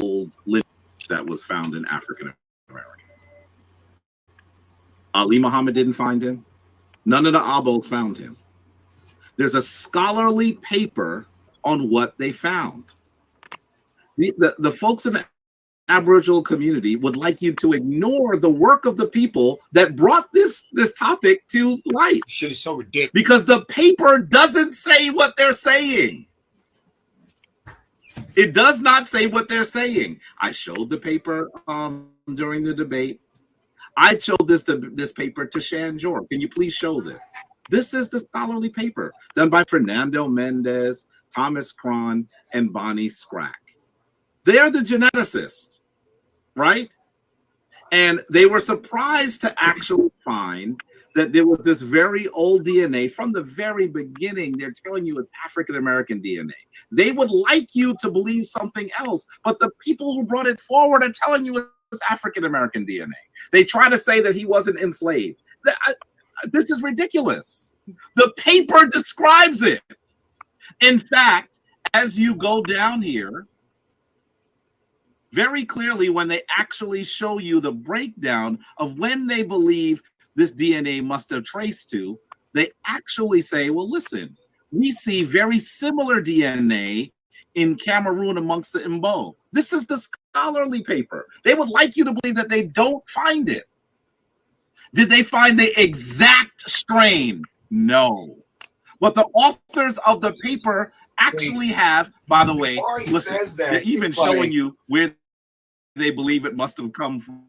old lineage that was found in African Americans. Ali Muhammad didn't find him. None of the Abos found him. There's a scholarly paper on what they found. The folks in the Aboriginal community would like you to ignore the work of the people that brought this topic to light. Shit is so ridiculous. Because the paper doesn't say what they're saying. It does not say what they're saying. I showed the paper during the debate. I showed this paper to Shan Jor. Can you please show this? This is the scholarly paper done by Fernando Mendez, Thomas Cron, and Bonnie Scrack. They are the geneticists, right? And they were surprised to actually find that there was this very old DNA from the very beginning. They're telling you it's African-American DNA. They would like you to believe something else, but the people who brought it forward are telling you it's African-American DNA. They try to say that he wasn't enslaved. This is ridiculous. The paper describes it. In fact, as you go down here, very clearly when they actually show you the breakdown of when they believe this DNA must have traced to, they actually say, well, listen, we see very similar DNA in Cameroon amongst the Mbo. This is the scholarly paper. They would like you to believe that they don't find it. Did they find the exact strain? No. But the authors of the paper actually have, by the way, listen, they're even showing you where they believe it must have come from.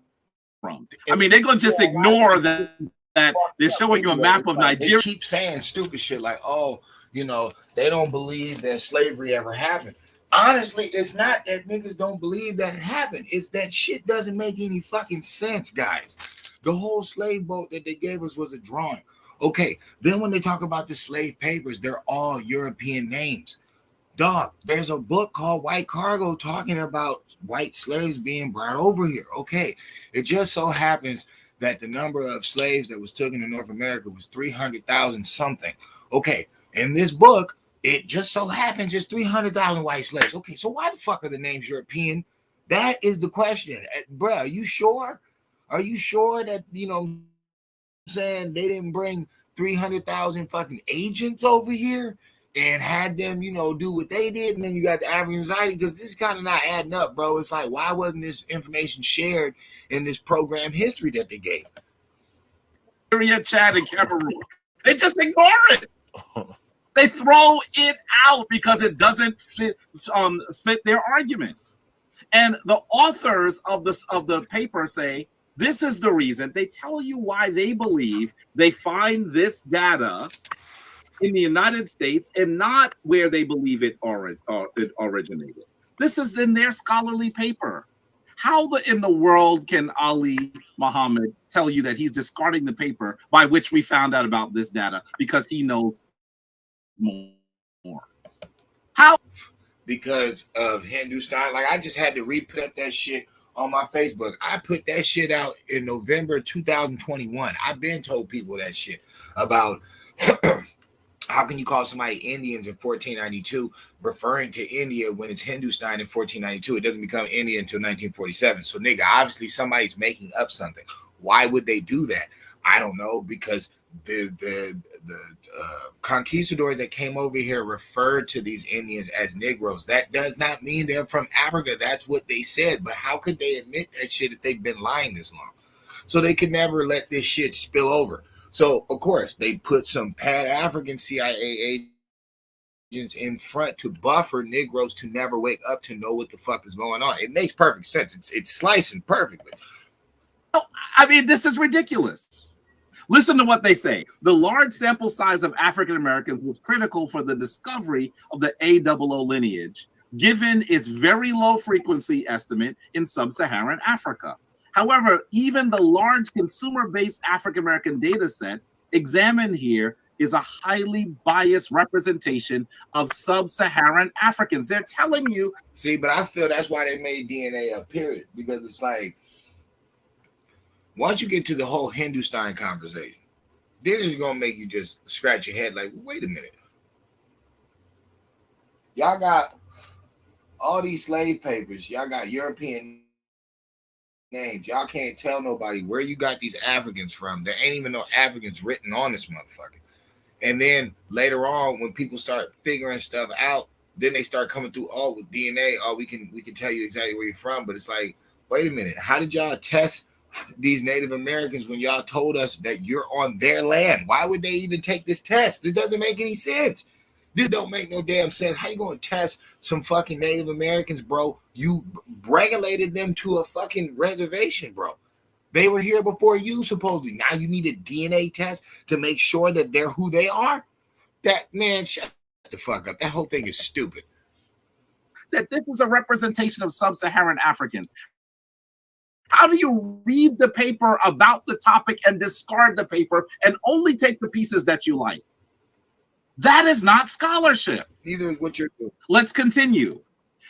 I mean, they're going to just ignore that they're showing you a map of Nigeria. They keep saying stupid shit like, oh, you know, they don't believe that slavery ever happened. Honestly, it's not that niggas don't believe that it happened. It's that shit doesn't make any fucking sense, guys. The whole slave boat that they gave us was a drawing. Okay, then when they talk about the slave papers, they're all European names. Dog, there's a book called White Cargo talking about white slaves being brought over here. Okay, it just so happens that the number of slaves that was taken to North America was 300,000 something. Okay, in this book, it just so happens it's 300,000 white slaves. Okay, so why the fuck are the names European? That is the question. Bruh, are you sure? Are you sure that, you know, saying they didn't bring 300,000 fucking agents over here and had them, you know, do what they did? And then you got the African Society, because this is kind of not adding up, bro. It's like, why wasn't this information shared in this program history that they gave? Chad and Cameroon. They just ignore it. They throw it out because it doesn't fit their argument. And the authors of the paper say, this is the reason. They tell you why they believe they find this data in the United States and not where they believe it originated. This is in their scholarly paper. How in the world can Ali Muhammad tell you that he's discarding the paper by which we found out about this data because he knows more? How? Because of Hindustan. Like, I just had to re-put up that shit on my Facebook. I put that shit out in November 2021. I've been told people that shit about how can you call somebody Indians in 1492, referring to India when it's Hindustan in 1492. It doesn't become India until 1947. So, nigga, obviously somebody's making up something. Why would they do that? I don't know, because the conquistadors that came over here referred to these Indians as Negroes. That does not mean they're from Africa. That's what they said. But how could they admit that shit if they've been lying this long? So they could never let this shit spill over. So, of course, they put some Pan-African CIA agents in front to buffer Negroes to never wake up to know what the fuck is going on. It makes perfect sense. It's slicing perfectly. I mean, this is ridiculous. Listen to what they say. The large sample size of African Americans was critical for the discovery of the AOO lineage, given its very low frequency estimate in sub-Saharan Africa. However, even the large consumer-based African American data set examined here is a highly biased representation of sub-Saharan Africans. They're telling you. See, but I feel that's why they made DNA a period, because it's like, once you get to the whole Hindustan conversation, then it's going to make you just scratch your head like, wait a minute. Y'all got all these slave papers, y'all got European names. Y'all can't tell nobody where you got these Africans from. There ain't even no Africans written on this motherfucker. And then later on, when people start figuring stuff out, then they start coming through all with DNA. Oh, we can tell you exactly where you're from. But it's like, wait a minute, how did y'all test these Native Americans when y'all told us that you're on their land? Why would they even take this test? This doesn't make any sense. This don't make no damn sense. How you gonna test some fucking Native Americans, bro? You regulated them to a fucking reservation, bro. They were here before you, supposedly. Now you need a DNA test to make sure that they're who they are? That, man, shut the fuck up. That whole thing is stupid. That this is a representation of sub-Saharan Africans. How do you read the paper about the topic and discard the paper and only take the pieces that you like? That is not scholarship. Neither is what you're doing. Let's continue.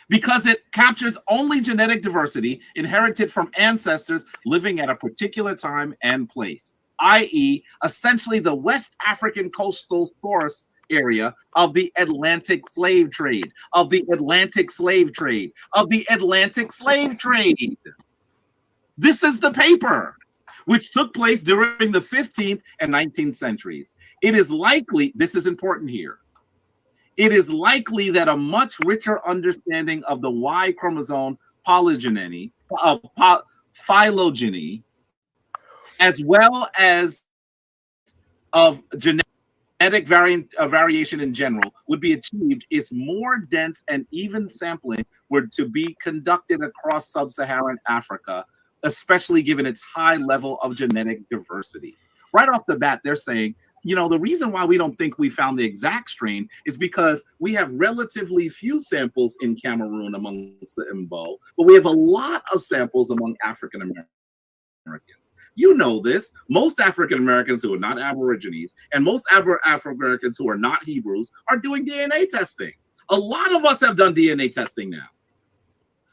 Because it captures only genetic diversity inherited from ancestors living at a particular time and place, i.e., essentially the West African coastal source area of the Atlantic slave trade, of the Atlantic slave trade, of the Atlantic slave trade. This is the paper, which took place during the 15th and 19th centuries. It is likely, this is important here, it is likely that a much richer understanding of the Y chromosome phylogeny, as well as of genetic variation in general, would be achieved if more dense and even sampling were to be conducted across sub-Saharan Africa, especially given its high level of genetic diversity. Right off the bat, they're saying, you know, the reason why we don't think we found the exact strain is because we have relatively few samples in Cameroon amongst the Mbo, but we have a lot of samples among African Americans. You know this. Most African Americans who are not Aborigines and most African Americans who are not Hebrews are doing DNA testing. A lot of us have done DNA testing now.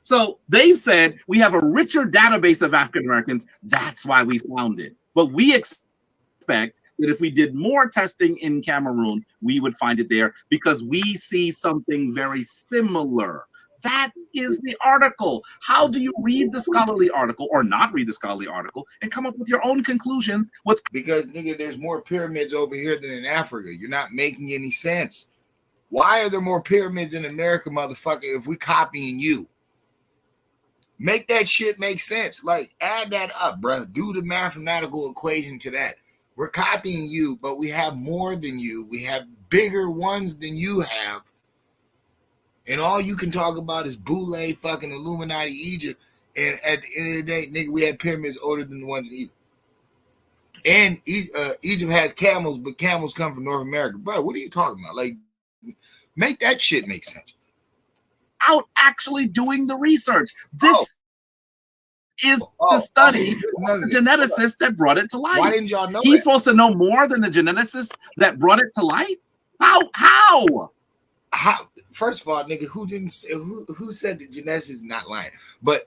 So they've said we have a richer database of African Americans. That's why we found it. But we expect that if we did more testing in Cameroon, we would find it there because we see something very similar. That is the article. How do you read the scholarly article or not read the scholarly article and come up with your own conclusion? Because, nigga, there's more pyramids over here than in Africa. You're not making any sense. Why are there more pyramids in America, motherfucker, if we copying you? Make that shit make sense. Like, add that up, bro. Do the mathematical equation to that. We're copying you, but we have more than you. We have bigger ones than you have. And all you can talk about is Boule, fucking Illuminati, Egypt. And at the end of the day, nigga, we had pyramids older than the ones in Egypt. And Egypt has camels, but camels come from North America. Bro, what are you talking about? Like, make that shit make sense. Out actually doing the research. This is the study of the geneticist that brought it to light. Why didn't y'all know He's that? supposed to know more than the geneticist that brought it to light? How? First of all, nigga, who said the geneticist is not lying? But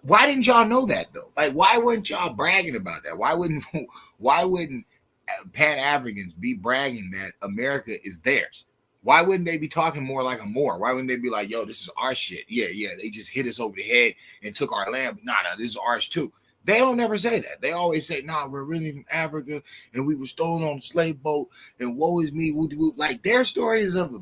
why didn't y'all know that though? Like, why weren't y'all bragging about that? Why wouldn't Pan-Africans be bragging that America is theirs? Why wouldn't they be talking more like a Moor? Why wouldn't they be like, yo, this is our shit? Yeah, they just hit us over the head and took our land, but nah, this is ours too. They don't never say that. They always say, nah, we're really from Africa and we were stolen on a slave boat and woe is me. Like, their story is of a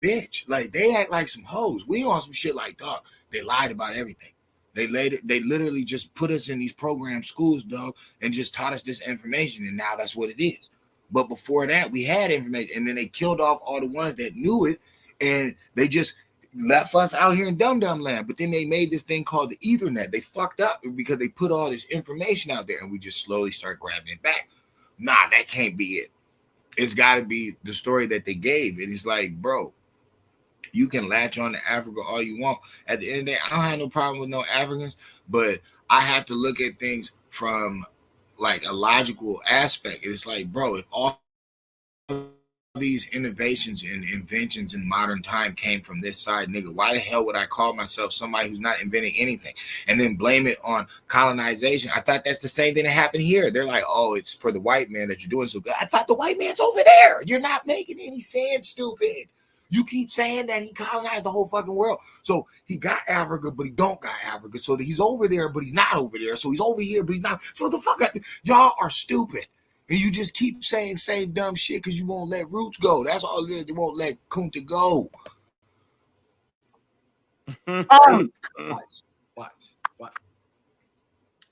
bitch. Like, they act like some hoes. We on some shit like, dog, they lied about everything. They literally just put us in these program schools, dog, and just taught us this information, and now that's what it is. But before that, we had information, and then they killed off all the ones that knew it, and they just left us out here in dum-dum land. But then they made this thing called the Ethernet. They fucked up because they put all this information out there, and we just slowly start grabbing it back. Nah, that can't be it. It's got to be the story that they gave. And it's like, bro, you can latch on to Africa all you want. At the end of the day, I don't have no problem with no Africans, but I have to look at things from like a logical aspect. It's like, bro, if all these innovations and inventions in modern time came from this side, nigga, why the hell would I call myself somebody who's not inventing anything and then blame it on colonization? I thought that's the same thing that happened here. They're like, oh, it's for the white man that you're doing so good. I thought the white man's over there. You're not making any sense, stupid. You keep saying that he colonized the whole fucking world. So he got Africa, but he don't got Africa. So he's over there, but he's not over there. So he's over here, but he's not. So what the fuck? Y'all are stupid. And you just keep saying same dumb shit because you won't let Roots go. That's all it is. You won't let Kunta go. Watch.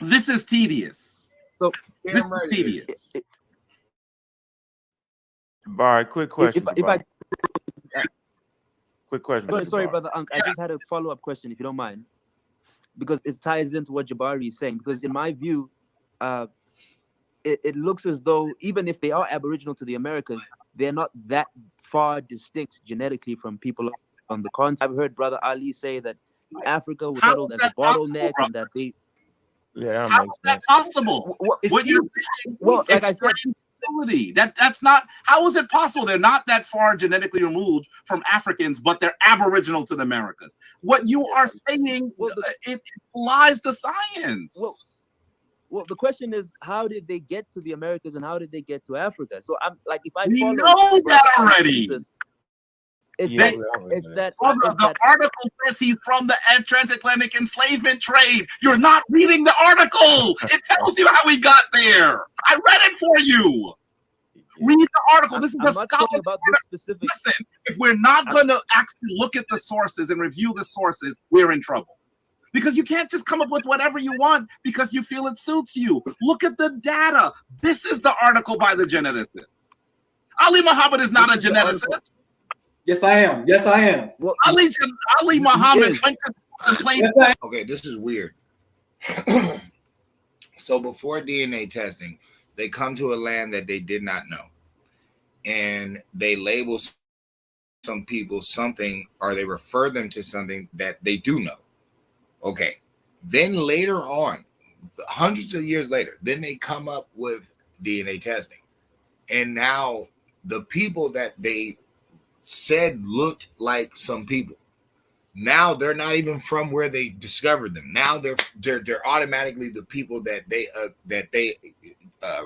This is tedious. So this is tedious. Jabari, quick question. Quick question. Sorry, brother Unc. I just had a follow-up question, if you don't mind, because it ties into what Jabari is saying. Because in my view, it looks as though even if they are Aboriginal to the Americas, they're not that far distinct genetically from people on the continent. I've heard Brother Ali say that Africa was settled as a bottleneck and that they. Yeah, how is that possible? What you're saying, well, like I said, that's not. How is it possible? They're not that far genetically removed from Africans, but they're Aboriginal to the Americas. What you are saying, it lies to science. Well, the question is, how did they get to the Americas and how did they get to Africa? So I'm like, if I we follow know that already. The article says he's from the transatlantic enslavement trade. You're not reading the article. It tells you how he got there. I read it for you. Read the article. This is a scholarly about this specific. Listen, if we're not going to actually look at the sources and review the sources, we're in trouble. Because you can't just come up with whatever you want because you feel it suits you. Look at the data. This is the article by the geneticist. Ali Muhammad is not a geneticist. Yes, I am. Yes, I am. Well, Ali Muhammad went to complain. Yes, okay, this is weird. So before DNA testing, they come to a land that they did not know. And they label some people something, or they refer them to something that they do know. Okay. Then later on, hundreds of years later, then they come up with DNA testing. And now the people that they said looked like some people, now they're not even from where they discovered them. Now they're automatically the people that they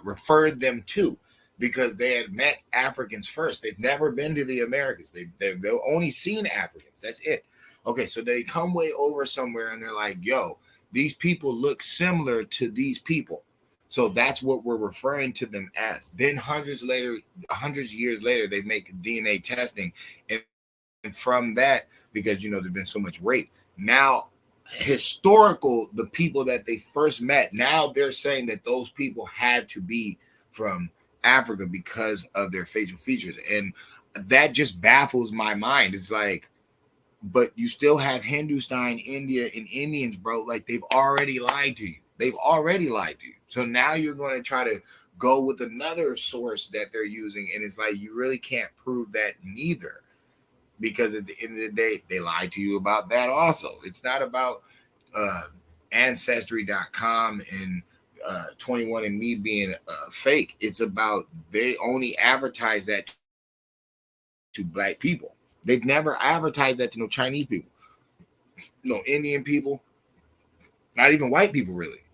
referred them to, because they had met Africans first. They've never been to the Americas. They've only seen Africans. That's it. Okay, so they come way over somewhere and they're like, yo, these people look similar to these people. So that's what we're referring to them as. Then hundreds of years later, they make DNA testing. And from that, because, there's been so much rape, now the people that they first met, now they're saying that those people had to be from Africa because of their facial features. And that just baffles my mind. It's like, but you still have Hindustan, India, and Indians, bro. Like, they've already lied to you. So now you're going to try to go with another source that they're using. And it's like, you really can't prove that neither. Because at the end of the day, they lied to you about that also. It's not about Ancestry.com and 21andMe being fake. It's about they only advertise that to Black people. They've never advertised that to no Chinese people, no Indian people, not even white people, really.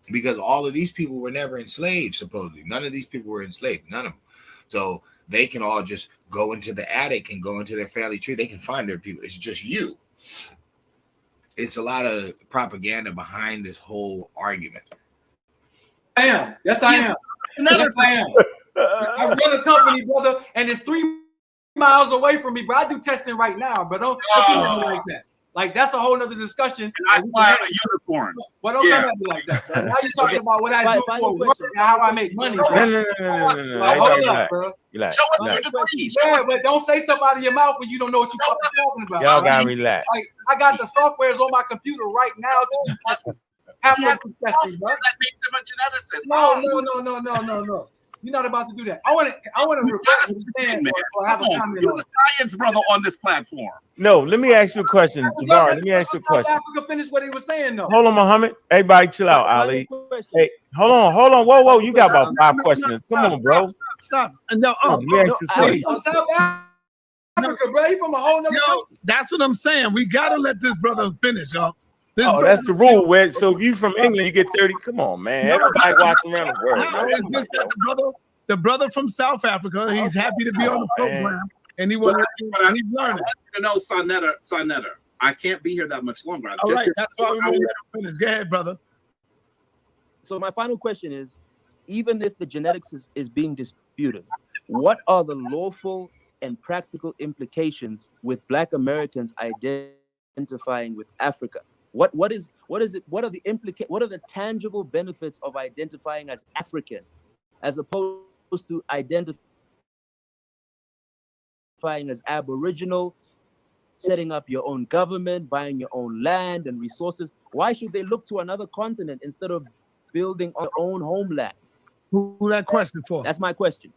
Because all of these people were never enslaved, supposedly. None of these people were enslaved, none of them. So they can all just go into the attic and go into their family tree. They can find their people. It's just you. It's a lot of propaganda behind this whole argument. I am. Yes, I am. Yes, I am. I run a company, brother, and it's 3 miles away from me, bro. I do testing right now, but don't come at me like that. Like, that's a whole nother discussion. I fly a unicorn. But don't come at me like that, bro. Now you're talking about what I do for work and how I make money, bro. No. Like, hold up, bro. Relax. Show us the degrees. Yeah, but don't say stuff out of your mouth when you don't know what you're talking about. Y'all gotta relax. Like, I got the softwares on my computer right now to do testing. Have Yes, some testing, bro. that makes him a geneticist. No. You're not about to do that. I want to understand or have a comment You're on the it. science brother on this platform. No, let me ask you a question, Jabari. Let me ask you a question. South Africa finished what he was saying, though. Hold on, Muhammad. Everybody chill out, Ali. Hey, hold on. Whoa. You got about 5 questions. Come on, bro. Stop. No, Let me ask this question. From South Africa, bro. He from a whole nother country. that's what I'm saying. We gotta let this brother finish, y'all. That's the rule. Where so if you from England, you get 30. Come on, man. Everybody watching around the world. No, it's just that the brother from South Africa, he's happy to be on the program. and he's learning. I want you to know, Sonetta, I can't be here that much longer. All right, that's why we're going to let him finish. Go ahead, brother. So my final question is, even if the genetics is being disputed, what are the lawful and practical implications with Black Americans identifying with Africa? What are the tangible benefits of identifying as African as opposed to identifying as Aboriginal, setting up your own government, buying your own land and resources? Why should they look to another continent instead of building their own homeland? Who that question for? That's my question.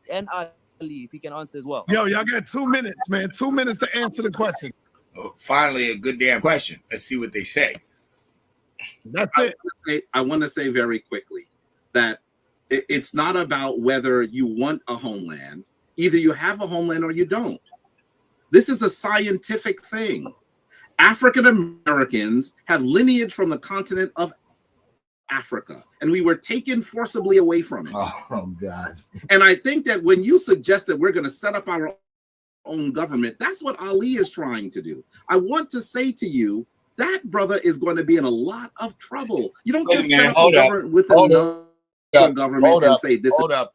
And Ali, if he can answer as well. Yo, y'all got 2 minutes, man. 2 minutes to answer the question. Oh, finally, a good damn question. Let's see what they say. That's it. I want to say very quickly that it's not about whether you want a homeland. Either you have a homeland or you don't. This is a scientific thing. African Americans have lineage from the continent of Africa, and we were taken forcibly away from it. Oh God. And I think that when you suggest that we're going to set up our own government, that's what Ali is trying to do. I want to say to you, that brother is going to be in a lot of trouble. You don't just set up a government with another government and say this. Hold up.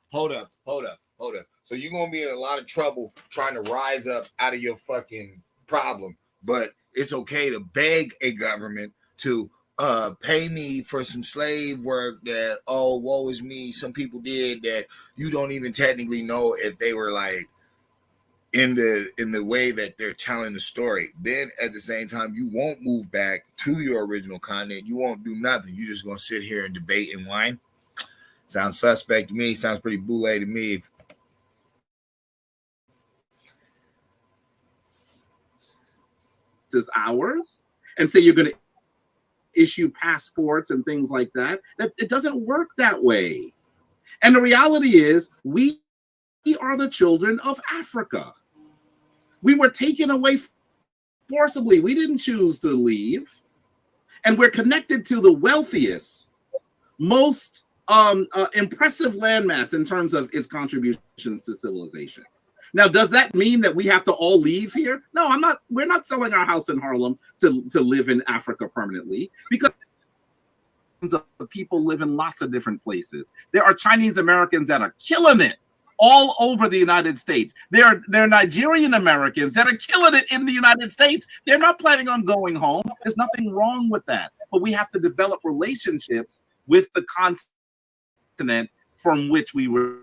So you're gonna be in a lot of trouble trying to rise up out of your fucking problem, but it's okay to beg a government to pay me for some slave work that, oh, woe is me, some people did that you don't even technically know if they were like in the way that they're telling the story. Then at the same time, you won't move back to your original continent. You won't do nothing. You're just gonna sit here and debate and whine. Sounds suspect to me. Sounds pretty boule to me. Is ours, and say you're going to issue passports and things like that. That it doesn't work that way. And the reality is, we are the children of Africa. We were taken away forcibly. We didn't choose to leave, and we're connected to the wealthiest, most impressive landmass in terms of its contributions to civilization. Now, does that mean that we have to all leave here? No, I'm not. We're not selling our house in Harlem to live in Africa permanently, because people live in lots of different places. There are Chinese Americans that are killing it all over the United States. There are Nigerian Americans that are killing it in the United States. They're not planning on going home. There's nothing wrong with that. But we have to develop relationships with the continent from which we were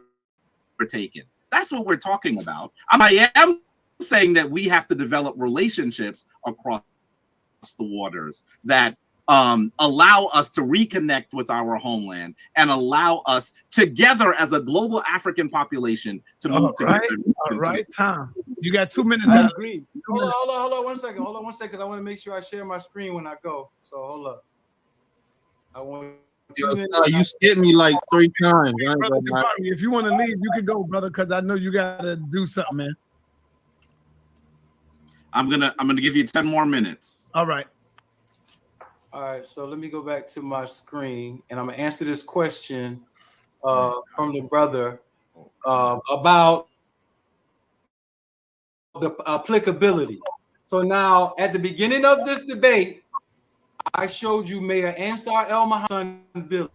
taken. That's what we're talking about. I am saying that we have to develop relationships across the waters that allow us to reconnect with our homeland and allow us together as a global African population to move together. All right, Tom. You got 2 minutes. I agree. Hold on 1 second. Hold on 1 second, because I want to make sure I share my screen when I go. So hold up. I want. You skipped me like 3 times. Brother Jabari, if you want to leave, you can go, brother, because I know you gotta do something, man. I'm gonna give you 10 more minutes. All right. All right, so let me go back to my screen, and I'm gonna answer this question from the brother about the applicability. So now, at the beginning of this debate, I showed you Mayor Ansar El-Mahdi Sun Village.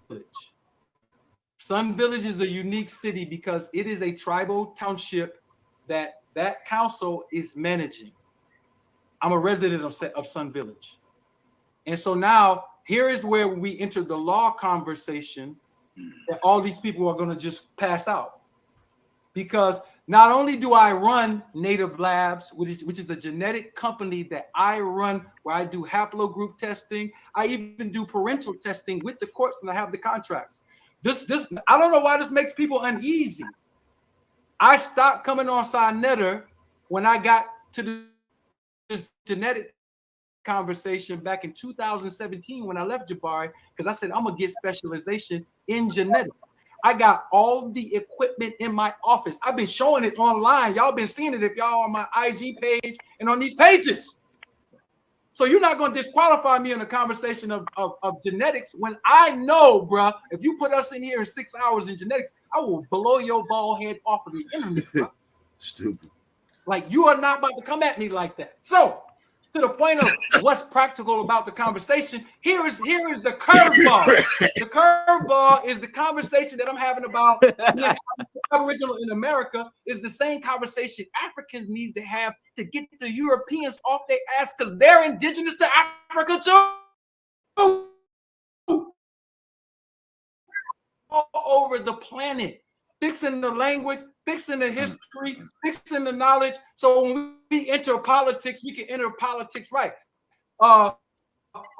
Sun Village is a unique city because it is a tribal township that council is managing. I'm a resident of Sun Village. And so now here is where we enter the law conversation that all these people are going to just pass out. Because not only do I run Native Labs, which is a genetic company that I run, where I do haplogroup testing, I even do parental testing with the courts, and I have the contracts. This I don't know why this makes people uneasy. I stopped coming on Sonetta when I got to this genetic conversation back in 2017 when I left Jabari, because I said I'm gonna get specialization in genetics. I got all the equipment in my office. I've been showing it online. Y'all been seeing it if y'all on my IG page and on these pages. So you're not going to disqualify me in a conversation of genetics when I know, bruh, if you put us in here in 6 hours in genetics, I will blow your bald head off of the internet, bruh. Stupid. Like, you are not about to come at me like that. So, to the point of what's practical about the conversation, here is the curveball. The curveball is the conversation that I'm having about being Aboriginal in America is the same conversation Africans need to have to get the Europeans off their ass because they're indigenous to Africa too. All over the planet, fixing the language, fixing the history, fixing the knowledge. So when we enter politics, we can enter politics right.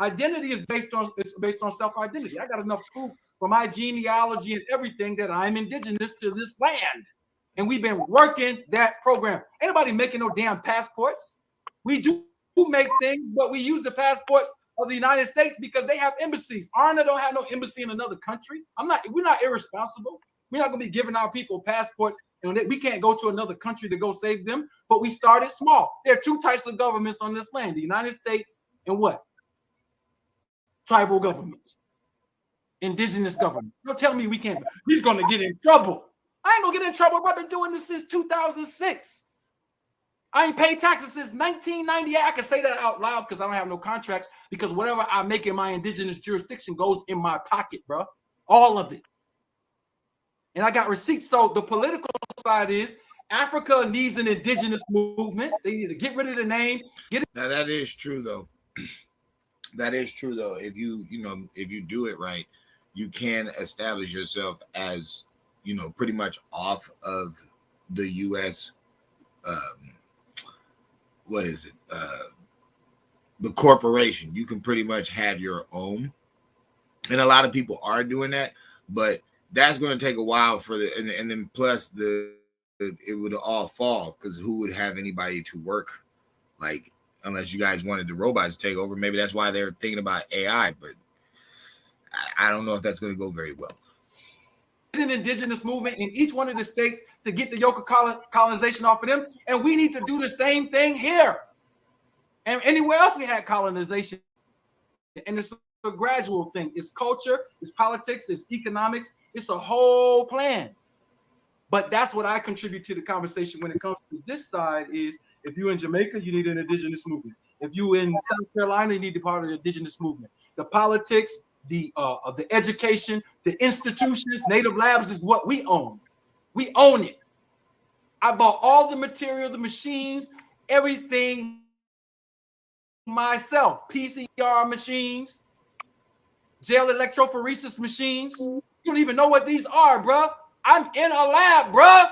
Identity is based on self-identity. I got enough proof for my genealogy and everything that I'm indigenous to this land. And we've been working that program. Ain't nobody making no damn passports. We do make things, but we use the passports of the United States because they have embassies. Arna don't have no embassy in another country. We're not irresponsible. We're not gonna be giving our people passports and we can't go to another country to go save them, but we started small. There are two types of governments on this land, the United States and what? Tribal governments, indigenous government. Don't tell me we can't. He's gonna get in trouble. I ain't gonna get in trouble. I've been doing this since 2006. I ain't paid taxes since 1998. I can say that out loud because I don't have no contracts because whatever I make in my indigenous jurisdiction goes in my pocket, bro. All of it. And I got receipts. So the political side is Africa needs an indigenous movement. They need to get rid of the name. Now that is true though. That is true though. If you do it right, you can establish yourself as, pretty much off of the U.S. What is it? The corporation. You can pretty much have your own, and a lot of people are doing that, but that's going to take a while for and then plus it would all fall because who would have anybody to work, like, unless you guys wanted the robots to take over. Maybe that's why they're thinking about AI, but I don't know if that's going to go very well. An indigenous movement in each one of the states to get the yoke of colonization off of them, and we need to do the same thing here and anywhere else we had colonization. And it's a gradual thing. It's culture, it's politics, it's economics, it's a whole plan. But that's what I contribute to the conversation when it comes to this side is if you're in Jamaica, you need an indigenous movement. If you're in South Carolina, you need to be part of the indigenous movement. The politics, the education, the institutions, Native Labs is what we own. We own it. I bought all the material, the machines, everything myself. PCR machines, gel electrophoresis machines. You don't even know what these are, bro. I'm in a lab, bro.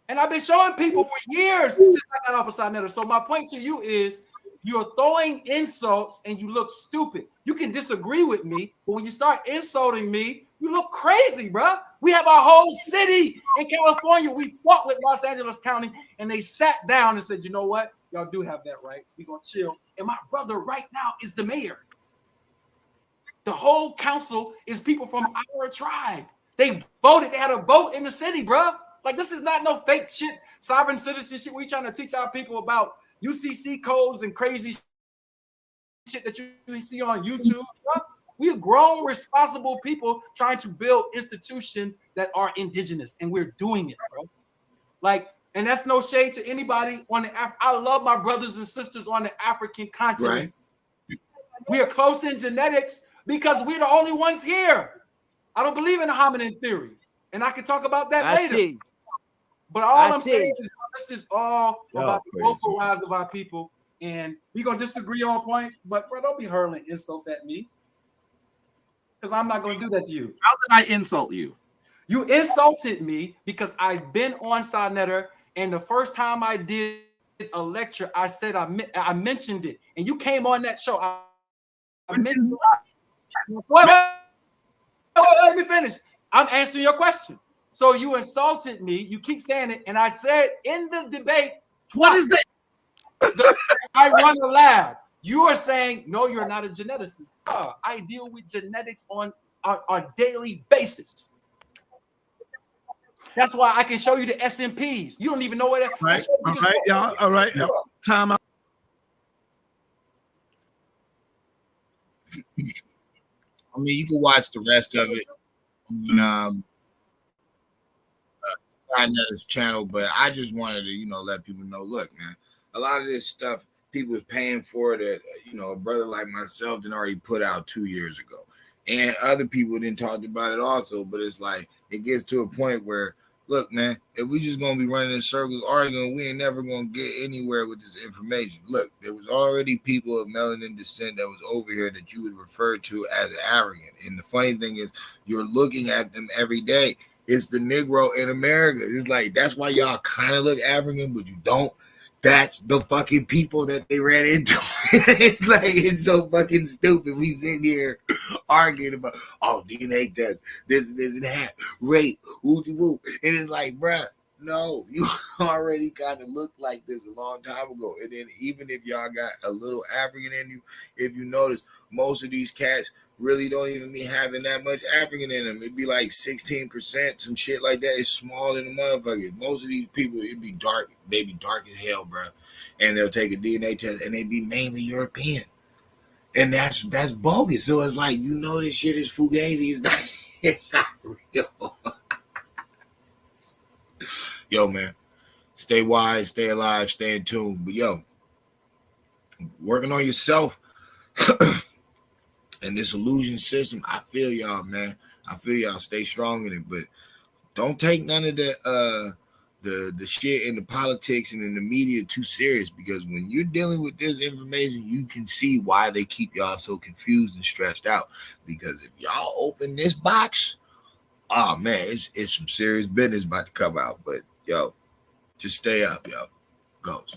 And I've been showing people for years since I got off of Sinetta. So my point to you is you're throwing insults and you look stupid. You can disagree with me, but when you start insulting me, you look crazy, bro. We have a whole city in California. We fought with Los Angeles County and they sat down and said, you know what? Y'all do have that right. We're going to chill. And my brother right now is the mayor. The whole council is people from our tribe. They voted. They had a vote in the city, bro. Like, this is not no fake shit, sovereign citizenship. We trying to teach our people about UCC codes and crazy shit that you see on YouTube, bro. We're grown, responsible people trying to build institutions that are indigenous, and we're doing it, bro. Like, and that's no shade to anybody on the I love my brothers and sisters on the African continent. Right. We are close in genetics because we're the only ones here. I don't believe in the hominin theory, and I can talk about that later. See. But all I'm saying is this is all about the local rise of our people, and we're gonna disagree on points. But bro, don't be hurling insults at me, because I'm not gonna do that to you. How did I insult you? You insulted me because I've been on Sinetta, and the first time I did a lecture, I said I mentioned it, and you came on that show. I mentioned it. Wait, let me finish. I'm answering your question. So you insulted me. You keep saying it, and I said in the debate, what is that? I run a lab. You are saying no, you're not a geneticist. I deal with genetics on a daily basis. That's why I can show you the SNPs. You don't even know what that. Right. All right, y'all. All right. Time out. I mean, you can watch the rest of it. find another channel, but I just wanted to, you know, let people know. Look, man, a lot of this stuff people is paying for that, you know, a brother like myself didn't already put out 2 years ago, and other people didn't talk about it also. But it's like it gets to a point where, look, man, if we just gonna be running in circles arguing, we ain't never gonna get anywhere with this information. Look, there was already people of melanin descent that was over here that you would refer to as arrogant. And the funny thing is, you're looking at them every day. It's the Negro in America. It's like that's why y'all kind of look African, but you don't. That's the fucking people that they ran into. It's like it's so fucking stupid. We sitting here arguing about DNA test, this and that, rape, wooty woo. And it's like, bruh, no, you already kind of looked like this a long time ago. And then even if y'all got a little African in you, if you notice, most of these cats really don't even be having that much African in them. It'd be like 16%, some shit like that. It's small in the motherfucker. Most of these people, it'd be dark, baby, dark as hell, bro. And they'll take a DNA test, and they'd be mainly European. And that's bogus. So it's like, you know, this shit is fugazi. It's not real. Yo, man, stay wise, stay alive, stay in tune. But yo, working on yourself. And this illusion system, I feel y'all, man. I feel y'all. Stay strong in it, but don't take none of the shit in the politics and in the media too serious, because when you're dealing with this information, you can see why they keep y'all so confused and stressed out. Because if y'all open this box, oh man, it's some serious business about to come out. But yo, just stay up, yo. Goes.